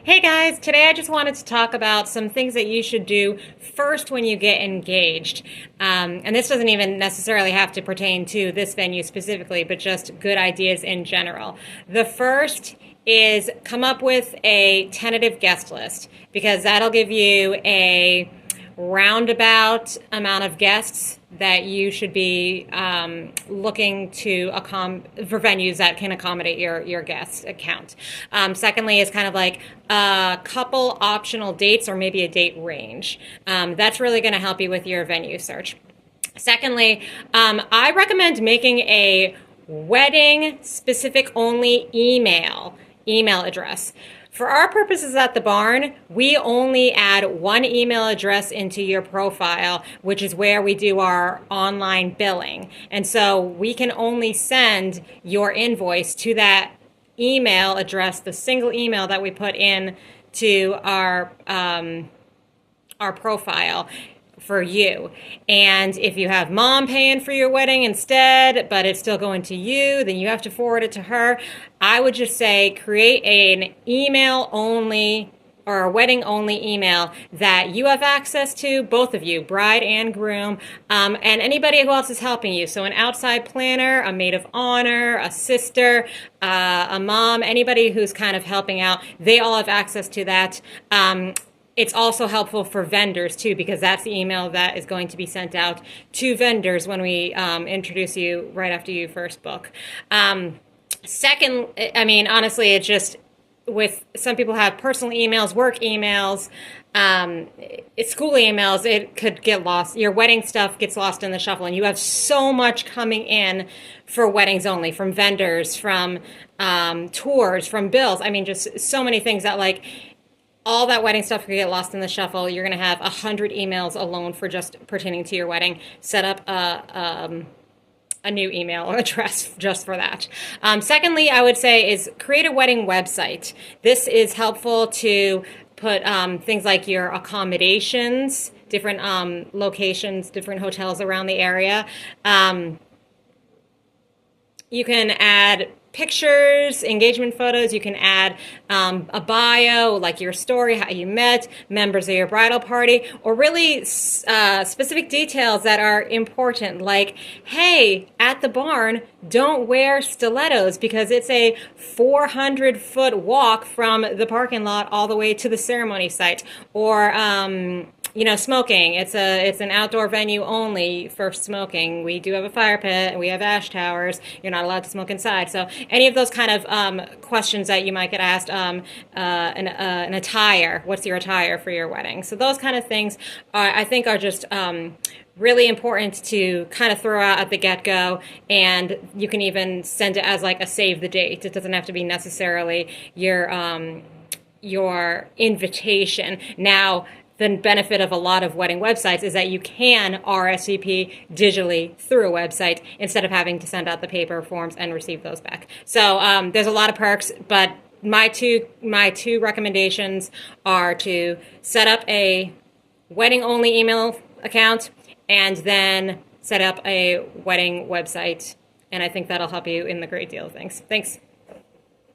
Hey guys, today I just wanted to talk about some things that you should do first when you get engaged. And this doesn't even necessarily have to pertain to this venue specifically, but just good ideas in general. The first is come up with a tentative guest list because that'll give you a roundabout amount of guests that you should be looking to for venues that can accommodate your guest account. Secondly, is kind of like a couple optional dates or maybe a date range. That's really going to help you with your venue search. Secondly, I recommend making a wedding specific only email address. For our purposes at the barn, we only add one email address into your profile, which is where we do our online billing. And so we can only send your invoice to that email address, the single email that we put in to our profile for you. And if you have mom paying for your wedding instead, but it's still going to you, then you have to forward it to her. I would just say create an email only or a wedding only email that you have access to, both of you, bride and groom, and anybody who else is helping you. So an outside planner, a maid of honor, a sister, a mom, anybody who's kind of helping out, they all have access to that. It's also helpful for vendors too, because that's the email that is going to be sent out to vendors when we introduce you right after you first book. Second, I mean, honestly, it's just with some people have personal emails, work emails, it's school emails. It could get lost. Your wedding stuff gets lost in the shuffle, and you have so much coming in for weddings only, from vendors, from tours, from bills. I mean, just so many things that like all that wedding stuff could get lost in the shuffle. You're going to have 100 emails alone for just pertaining to your wedding. Set up a new email address just for that. Secondly, I would say is create a wedding website. This is helpful to put things like your accommodations, different locations, different hotels around the area. You can add pictures, engagement photos. You can add a bio, like your story, how you met, members of your bridal party, or really specific details that are important, like, hey, at the barn, don't wear stilettos because it's a 400-foot walk from the parking lot all the way to the ceremony site. Or smoking. It's an outdoor venue only for smoking. We do have a fire pit. We have ash towers. You're not allowed to smoke inside. So any of those kind of questions that you might get asked, an attire. What's your attire for your wedding? So those kind of things, I think, are just really important to kind of throw out at the get-go, and you can even send it as like a save the date. It doesn't have to be necessarily your invitation. Now, the benefit of a lot of wedding websites is that you can RSVP digitally through a website instead of having to send out the paper forms and receive those back. So there's a lot of perks, but my two recommendations are to set up a wedding only email account and then set up a wedding website. And I think that'll help you in the great deal of things. Thanks.